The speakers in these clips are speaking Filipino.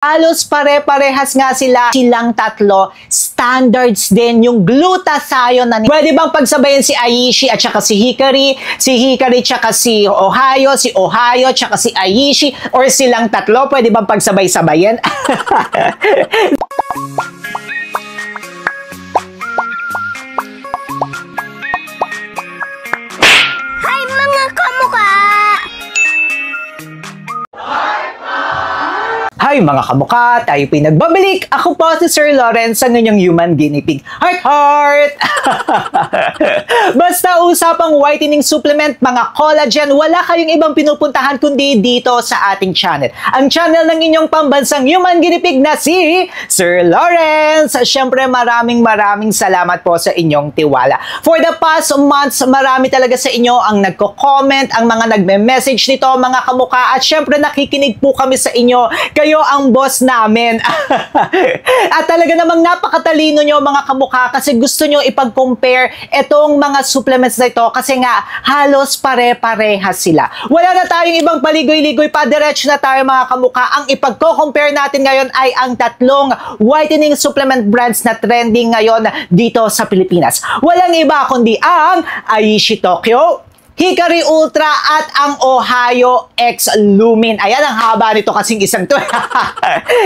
Halos pare-parehas nga silang tatlo. Standards din yung glutathione na pwede bang pagsabayin si Aishi at saka si Hikari tsaka si Ohio tsaka si Aishi, or silang tatlo, pwede bang pagsabay-sabayin? Hi mga kamukha! Hi mga kamukha, tayo pinagbabalik. Ako po si Sir Lawrence, ang inyong human guinea pig. Heart! Basta usapang whitening supplement, mga collagen, wala kayong ibang pinupuntahan kundi dito sa ating channel. Ang channel ng inyong pambansang human guinea pig na si Sir Lawrence. Siyempre maraming salamat po sa inyong tiwala. For the past months, marami talaga sa inyo ang nagko-comment, ang mga nagme-message nito, mga kamukha, at siyempre nakikinig po kami sa inyo. Kayo ang boss namin. At talaga namang napakatalino nyo mga kamukha, kasi gusto nyo ipag-compare itong mga supplements na ito kasi nga halos pare-parehas sila. Wala na tayong ibang paligoy-ligoy pa, diretso na tayo mga kamukha. Ang ipag-compare natin ngayon ay ang tatlong whitening supplement brands na trending ngayon dito sa Pilipinas. Walang iba kundi ang Aishi Tokyo, Hikari Ultra at ang Ohio X Lumin. Ayan, ang haba nito kasing isang to.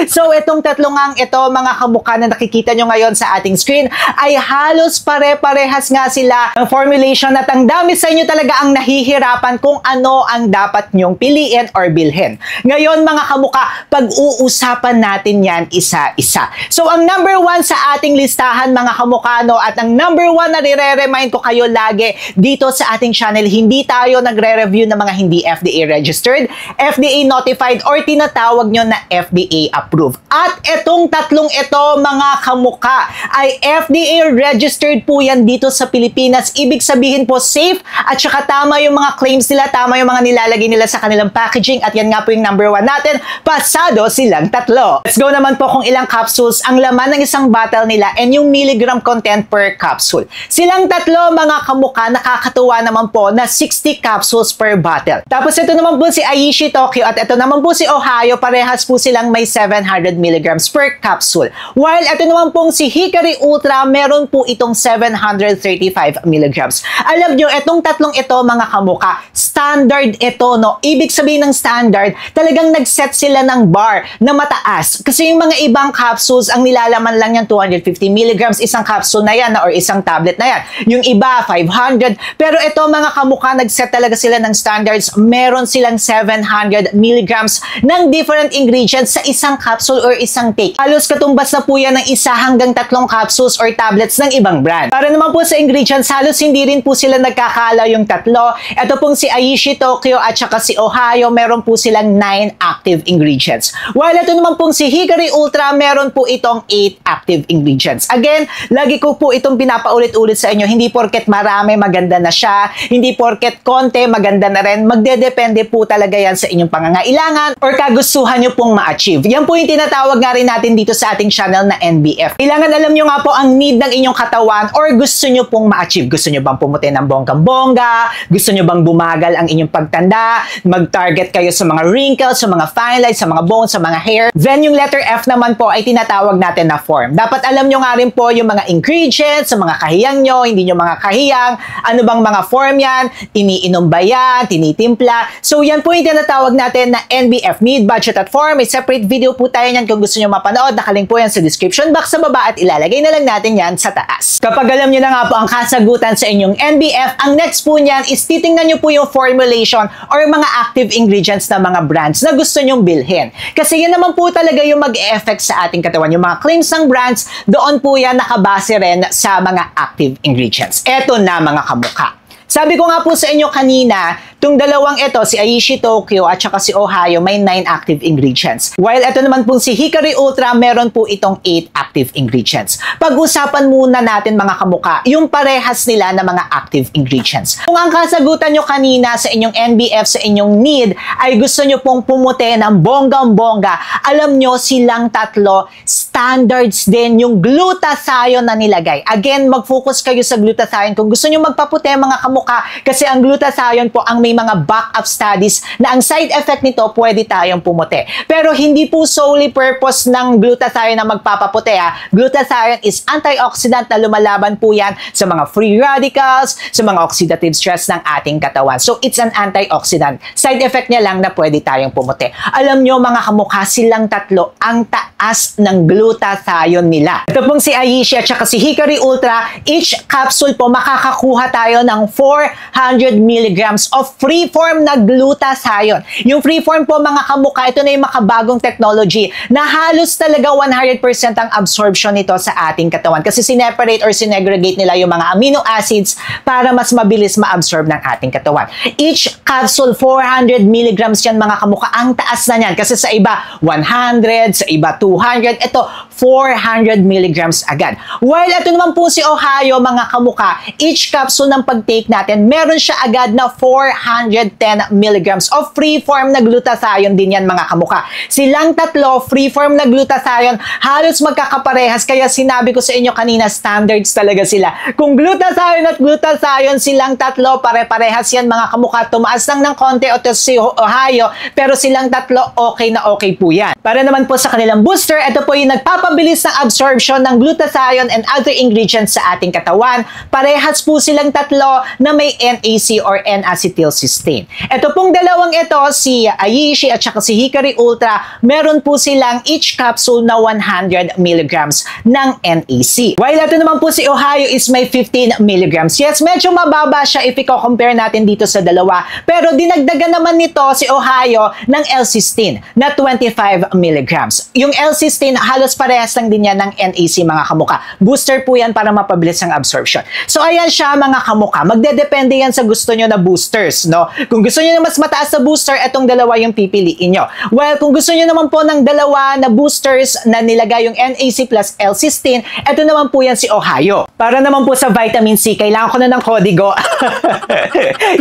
So, itong tatlong ito, mga kamukha na nakikita nyo ngayon sa ating screen, ay halos pare-parehas nga sila ang formulation, at ang dami sa inyo talaga ang nahihirapan kung ano ang dapat nyong piliin or bilhin. Ngayon, mga kamukha, pag-uusapan natin yan isa-isa. So, ang number 1 sa ating listahan, mga kamukha, no, at ang number 1 na nire-remind ko kayo lagi dito sa ating channel, hindi tayo nagre-review ng mga hindi FDA registered, FDA notified, or tinatawag nyo na FDA approved. At itong tatlong ito, mga kamukha, ay FDA registered po yan dito sa Pilipinas. Ibig sabihin po safe, at saka tama yung mga claims nila, tama yung mga nilalagay nila sa kanilang packaging, at yan nga po yung number 1 natin, pasado silang tatlo. Let's go naman po kung ilang capsules ang laman ng isang bottle nila and yung milligram content per capsule. Silang tatlo, mga kamukha, nakakatuwa naman po na 60 capsules per bottle. Tapos ito naman po si Aishi Tokyo at ito naman po si Ohio, parehas po silang may 700 milligrams per capsule. While ito naman pong si Hikari Ultra, meron po itong 735 milligrams. Alam nyo, itong tatlong ito, mga kamukha, standard ito, no? Ibig sabihin ng standard, talagang nag-set sila ng bar na mataas. Kasi yung mga ibang capsules, ang nilalaman lang yan 250 milligrams, isang capsule na yan, or isang tablet na yan. Yung iba, 500. Pero ito, mga kamukha, nag-set talaga sila ng standards. Meron silang 700 milligrams ng different ingredients sa isang capsule or isang take. Halos katumbas na po yan ng 1 hanggang 3 capsules or tablets ng ibang brand. Para naman po sa ingredients, halos hindi rin po sila nagkakala yung tatlo. Ito pong si Aishi Tokyo at saka si Ohio, meron po silang 9 active ingredients. While ito naman pong si Hikari Ultra, meron po itong 8 active ingredients. Again, lagi ko po itong pinapaulit-ulit sa inyo. Hindi porket marami, maganda na siya. Hindi porket konti, maganda na rin. Magdedepende po talaga yan sa inyong pangangailangan or kagustuhan nyo pong ma-achieve. Yan po yung tinatawag nga rin natin dito sa ating channel na NBF. Kailangan alam nyo nga po ang need ng inyong katawan or gusto nyo pong ma-achieve. Gusto nyo bang pumuti ng bonggang-bongga? Gusto nyo bang bumagal ang inyong pagtanda? Mag-target kayo sa mga wrinkles, sa mga fine lines, sa mga bones, sa mga hair? Then yung letter F naman po ay tinatawag natin na form. Dapat alam nyo nga rin po yung mga ingredients, sa mga kahiyang nyo, hindi nyo mga kahiyang, ano bang mga form yan, iniinom ba yan, tinitimpla. So yan po yung tinatawag natin na NBF, need, budget, at form. May separate video po tayo yan kung gusto nyo mapanood. Nakalink po yan sa description box sa baba at ilalagay na lang natin yan sa taas. Kapag alam nyo na nga po ang kasagutan sa inyong NBF, ang next po niyan is titingnan nyo po yung formulation or mga active ingredients na mga brands na gusto nyong bilhin. Kasi yan naman po talaga yung mag-e-effect sa ating katawan. Yung mga claims ng brands, doon po yan nakabase rin sa mga active ingredients. Eto na, mga kamukha. Sabi ko nga po sa inyo kanina, itong dalawang ito, si Aishi Tokyo at saka si Ohio, may 9 active ingredients. While ito naman po si Hikari Ultra, meron po itong 8 active ingredients. Pag-usapan muna natin, mga kamukha, yung parehas nila na mga active ingredients. Kung ang kasagutan nyo kanina sa inyong NBF, sa inyong need, ay gusto nyo pong pumuti ng bonggang-bongga, alam nyo silang tatlo, standards din yung glutathione na nilagay. Again, mag-focus kayo sa glutathione. Kung gusto nyo magpaputi, mga kamukha, kasi ang glutathione po ang may may mga backup studies na ang side effect nito pwede tayong pumuti. Pero hindi po solely purpose ng glutathione na magpapaputi. Glutathione is antioxidant na lumalaban po yan sa mga free radicals, sa mga oxidative stress ng ating katawan. So it's an antioxidant. Side effect niya lang na pwede tayong pumuti. Alam nyo mga kamukha, silang tatlo ang taas ng glutathione nila. Ito pong si Aishi at saka si Hikari Ultra, each capsule po makakakuha tayo ng 400 milligrams of free-form na glutathione. Yung free-form po mga kamukha, ito na yung makabagong technology na halos talaga 100% ang absorption nito sa ating katawan. Kasi sineparate or sinegregate nila yung mga amino acids para mas mabilis ma-absorb ng ating katawan. Each capsule, 400 milligrams yan mga kamukha. Ang taas na yan. Kasi sa iba, 100, sa iba, 200. Ito, 400 milligrams agad. While ito naman po si Ohio, mga kamukha, each capsule ng pag-take natin, meron siya agad na 410 milligrams of free-form na glutathione din yan, mga kamukha. Silang tatlo, free-form na glutathione, halos magkakaparehas. Kaya sinabi ko sa inyo kanina, standards talaga sila. Kung glutathione at glutathione, silang tatlo, pare-parehas yan, mga kamukha. Tumaas lang ng konti o si Ohio, pero silang tatlo, okay na okay po yan. Para naman po sa kanilang booster, ito po yung nagpapabilis ng absorption ng glutathione and other ingredients sa ating katawan. Parehas po silang tatlo na may NAC or N-acetylcysteine. Ito pong dalawang ito, si Aishi at saka si Hikari Ultra, meron po silang each capsule na 100 milligrams ng NAC. While ito naman po si Ohio is may 15 milligrams. Yes, medyo mababa siya if i-compare natin dito sa dalawa. Pero dinagdagan naman nito si Ohio ng L-cysteine na 25 milligrams. Yung L-cysteine, halos parehas lang din yan ng NAC, mga kamukha. Booster po yan para mapabilis ang absorption. So ayan siya mga kamukha. Magdedepende yan sa gusto nyo na boosters, no? Kung gusto nyo na mas mataas na booster, etong dalawa yung pipiliin nyo. Well, kung gusto nyo naman po ng dalawa na boosters na nilagay yung NAC plus L-cysteine, eto naman po yan si Ohio. Para naman po sa vitamin C, kailangan ko na ng kodigo.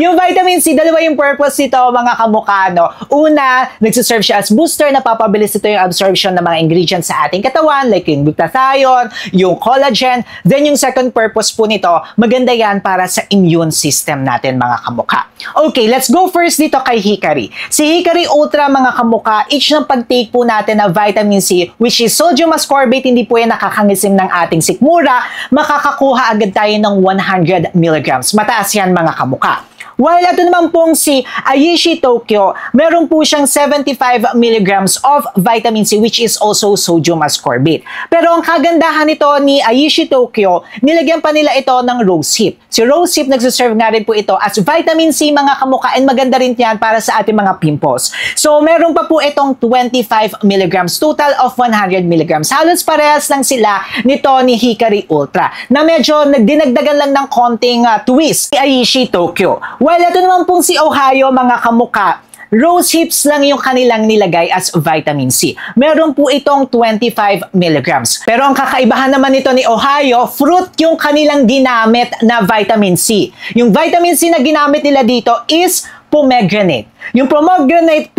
Yung vitamin C, dalawa yung purpose nito, mga kamukha, no? Una, nagsiserve siya as booster, napapabilis ito yung absorption ng mga ingredients sa ating katawan, like yung glutathione, yung collagen. Then yung second purpose po nito, maganda yan para sa immune system natin, mga kamukha. Okay, let's go first dito kay Hikari. Si Hikari Ultra, mga kamukha, each ng pag-take po natin na vitamin C, which is sodium ascorbate, hindi po yan nakakangisim ng ating sikmura, makakakuha agad tayo ng 100 milligrams. Mataas yan, mga kamukha. While ito naman pong si Aishi Tokyo, meron po siyang 75 milligrams of vitamin C, which is also sodium ascorbate. Pero ang kagandahan nito ni Aishi Tokyo, nilagyan pa nila ito ng rosehip. Si rosehip nagsiserve nga rin po ito as vitamin C, mga kamukha, and maganda rin yan para sa ating mga pimples. So meron pa po itong 25 milligrams, total of 100 milligrams. Halos parehas lang sila nito ni Hikari Ultra, na medyo dinagdagan lang ng konting twist ni Aishi Tokyo. Well, ito naman pong si Ohio, mga kamukha, rosehips lang yung kanilang nilagay as vitamin C. Meron po itong 25 milligrams. Pero ang kakaibahan naman nito ni Ohio, fruit yung kanilang ginamit na vitamin C. Yung vitamin C na ginamit nila dito is pomegranate. Yung pomegranate,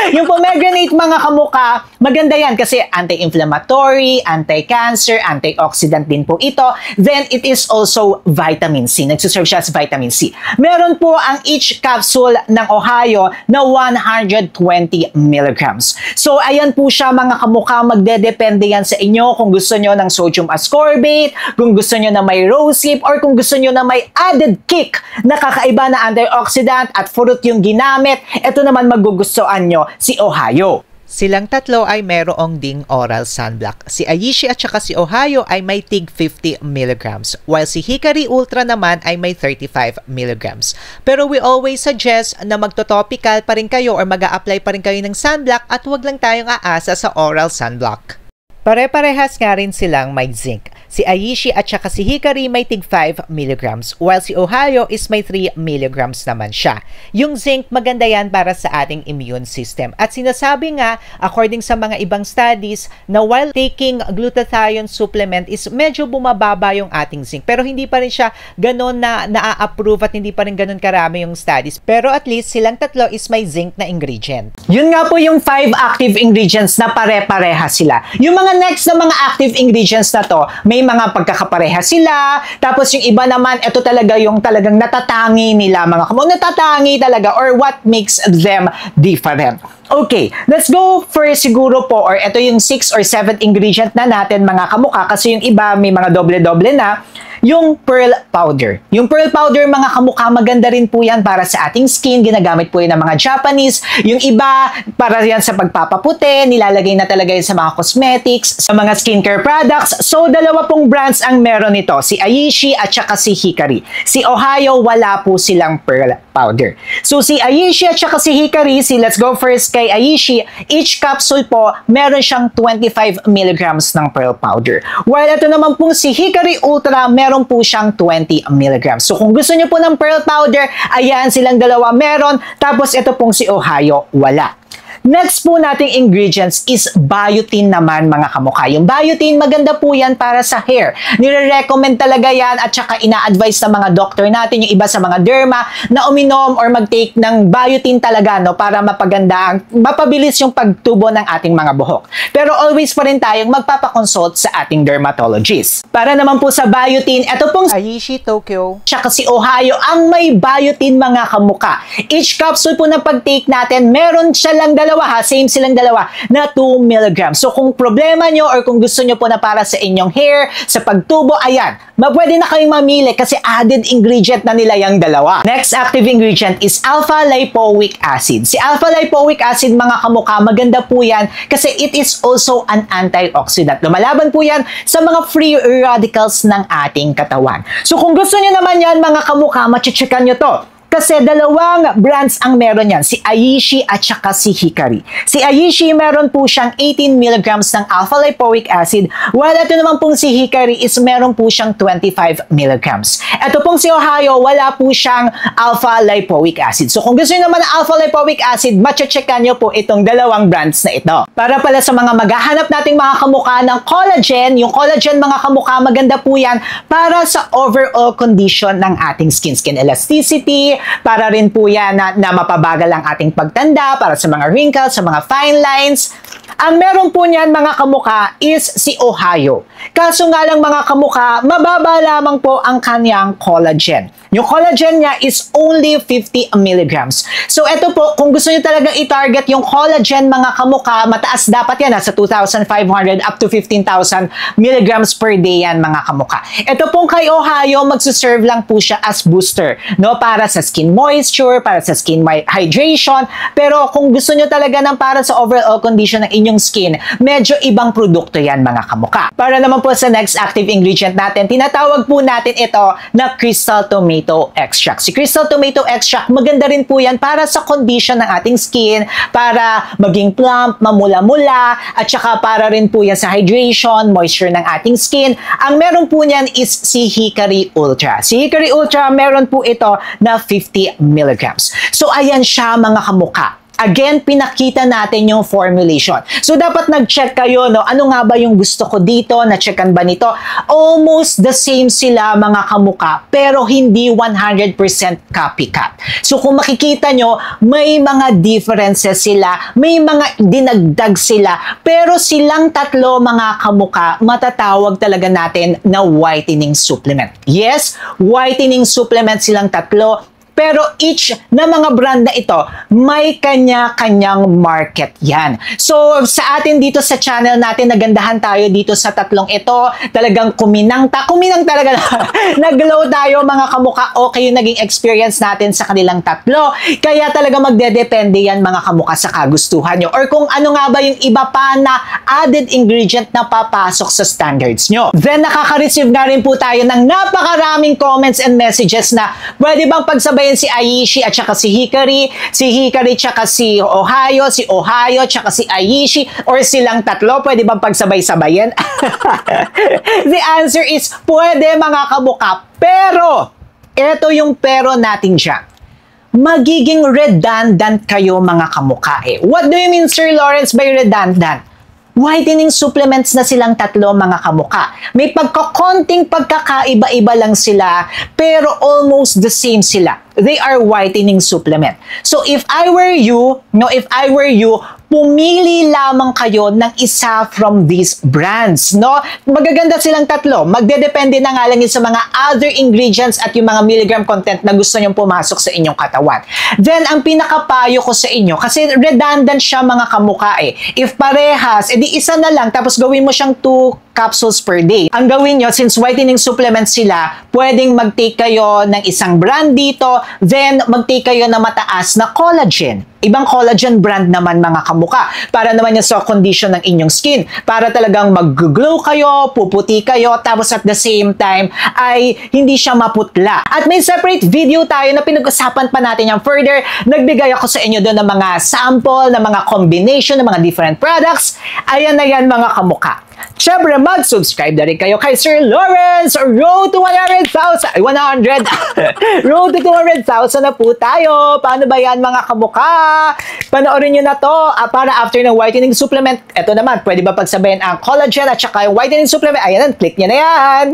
yung pomegranate, mga kamukha, maganda yan kasi anti-inflammatory, anti-cancer, antioxidant din po ito. Then, it is also vitamin C. Nagsiserve siya as vitamin C. Meron po ang each capsule ng Ohio na 120 milligrams. So, ayan po siya, mga kamukha, magdedepende yan sa inyo kung gusto nyo ng sodium ascorbate, kung gusto nyo na may rosehip, or kung gusto nyo na may added kick na kakaiba na antioxidant at fruit yung ginamit. Ito naman magugustuhan nyo, si Ohio. Silang tatlo ay merong ding oral sunblock. Si Aishi at saka si Ohio ay may tig 50 milligrams, while si Hikari Ultra naman ay may 35 milligrams. Pero we always suggest na magto-topical pa rin kayo or mag-a-apply pa rin kayo ng sunblock at huwag lang tayong aasa sa oral sunblock. Pare-parehas nga rin silang may zinc. Si Aishi at saka si Hikari may tig 5 milligrams, while si Ohio is may 3 milligrams naman siya. Yung zinc, maganda yan para sa ating immune system. At sinasabi nga, according sa mga ibang studies, na while taking glutathione supplement is medyo bumababa yung ating zinc. Pero hindi pa rin siya ganun na na-approve at hindi pa rin ganun karami yung studies. Pero at least silang tatlo is may zinc na ingredient. Yun nga po yung 5 active ingredients na pare-pareha sila. Yung mga next na mga active ingredients na to, may mga pagkakapareha sila. Tapos yung iba naman, ito talaga yung talagang natatangi nila mga kamukha. Natatangi talaga or what makes them different. Okay, let's go first siguro po, or ito yung 6 or 7 ingredient na natin mga kamukha, kasi yung iba may mga doble-doble na. Yung pearl powder. Yung pearl powder mga kamukha, maganda rin po yan para sa ating skin. Ginagamit po yan ng mga Japanese. Yung iba, para yan sa pagpapaputi, nilalagay na talaga yan sa mga cosmetics, sa mga skincare products. So, dalawa pong brands ang meron nito. Si Aishi at saka si Hikari. Si Ohio, wala po silang pearl powder. So, si Aishi at saka si Hikari, let's go first kay Aishi. Each capsule po, meron siyang 25 milligrams ng pearl powder. While ito naman pong si Hikari Ultra, meron po siyang 20 milligrams. So, kung gusto niyo po ng pearl powder, ayan, silang dalawa meron. Tapos, ito pong si Ohio, wala. Next po nating ingredients is biotin naman mga kamukha. Yung biotin, maganda po yan para sa hair. Nire-recommend talaga yan at saka ina-advise ng mga doctor natin, yung iba sa mga derma, na uminom or mag-take ng biotin talaga, no, para mapaganda, mapabilis yung pagtubo ng ating mga buhok. Pero always pa rin tayong magpapakonsult sa ating dermatologist. Para naman po sa biotin, ito pong Aishi Tokyo tsaka si Ohio ang may biotin mga kamukha. Each capsule po na pag-take natin, meron siya lang dalawa ha, same silang dalawa na 2 milligrams. So kung problema nyo or kung gusto nyo po na para sa inyong hair, sa pagtubo, ayan, pwede na kayong mamili kasi added ingredient na nila yung dalawa. Next active ingredient is alpha lipoic acid. Si alpha lipoic acid mga kamukha, maganda po yan kasi it is also an antioxidant. Lumalaban po yan sa mga free radicals ng ating katawan. So kung gusto nyo naman yan mga kamukha, machicheckan nyo to. Kasi dalawang brands ang meron yan, si Aishi at saka si Hikari. Si Aishi meron po siyang 18 milligrams ng alpha lipoic acid, while ito naman pong si Hikari is meron po siyang 25 milligrams. Ito pong si Ohio, wala po siyang alpha lipoic acid. So kung gusto nyo naman ng alpha lipoic acid, matchecheckan nyo po itong dalawang brands na ito. Para pala sa mga maghahanap nating mga kamukha ng collagen, yung collagen mga kamukha, maganda po yan para sa overall condition ng ating skin elasticity, para rin po yan na mapabagal ang ating pagtanda, para sa mga wrinkles, sa mga fine lines. Ang meron po niyan mga kamukha is si Ohio. Kaso nga lang mga kamukha, mababa lamang po ang kanyang collagen. Yung collagen niya is only 50 milligrams. So ito po, kung gusto niyo talagang i-target yung collagen mga kamukha, mataas dapat yan, sa 2,500 up to 15,000 milligrams per day yan mga kamukha. Ito pong kay Ohio, magsuserve lang po siya as booster, no, para sa skin moisture, para sa skin hydration. Pero kung gusto niyo talaga ng para sa overall condition ng inyong skin, medyo ibang produkto yan mga kamukha. Para naman po sa next active ingredient natin, tinatawag po natin ito na crystal tomato extract. Si crystal tomato extract, maganda rin po yan para sa condition ng ating skin, para maging plump, mamula-mula, at saka para rin po yan sa hydration, moisture ng ating skin. Ang meron po niyan is si Hikari Ultra. Si Hikari Ultra, meron po ito na 50 milligrams. So, ayan siya mga kamukha. Again, pinakita natin yung formulation. So, dapat nag-check kayo, no? Ano nga ba yung gusto ko dito? Na-checkan ba nito? Almost the same sila, mga kamuka, pero hindi 100% copycat. So, kung makikita nyo, may mga differences sila, may mga dinagdag sila, pero silang tatlo, mga kamuka, matatawag talaga natin na whitening supplement. Yes, whitening supplement silang tatlo, pero each na mga brand na ito, may kanya-kanyang market yan. So, sa atin dito sa channel natin, nagandahan tayo dito sa tatlong ito. Talagang kuminang talaga na. Nag-glow tayo mga kamukha. Okay yung naging experience natin sa kanilang tatlo. Kaya talaga magdedepende yan mga kamukha sa kagustuhan nyo. Or kung ano nga ba yung iba pa na added ingredient na papasok sa standards nyo. Then, nakaka-receive nga rin po tayo ng napakaraming comments and messages na pwede bang pagsabay si Aishi at saka si Hikari tsaka si Ohio tsaka si Aishi, or silang tatlo, pwede bang pagsabay-sabayin? The answer is, pwede mga kamuka, pero, ito yung pero natin dyan. Magiging redundant kayo mga kamuka eh. What do you mean, Sir Lawrence, by redundant? Whitening supplements na silang tatlo mga kamuka. May pagkakonting pagkakaiba-iba lang sila, pero almost the same sila. They are whitening supplement. So if I were you, pumili lamang kayo ng isa from these brands, no? Magaganda silang tatlo. Magdedepende na nga lang yun sa mga other ingredients at yung mga milligram content na gusto nyong pumasok sa inyong katawan. Then, ang pinakapayo ko sa inyo, kasi redundant siya mga kamuka eh. If parehas, edi isa na lang, tapos gawin mo siyang 2 capsules per day. Ang gawin nyo, since whitening supplements sila, pwedeng mag-take kayo ng isang brand dito, then mag-take kayo na mataas na collagen. Ibang collagen brand naman mga kamuka, para naman yan sa condition ng inyong skin, para talagang mag-glow kayo, puputi kayo, tapos at the same time ay hindi siya maputla. At may separate video tayo na pinag-usapan pa natin yung further. Nagbigay ako sa inyo doon ng mga sample, ng mga combination, ng mga different products. Ayan na yan mga kamuka. Siyempre, mag-subscribe na rin kayo kay Sir Lawrence. Road to 100,000. Ay, 100. Road to 200,000 na po tayo. Paano ba yan mga kamuka? Panoorin nyo na to para after ng whitening supplement. Ito naman, pwede ba pagsabayin ang collagen at saka yung whitening supplement? Ayan, click nyo na yan.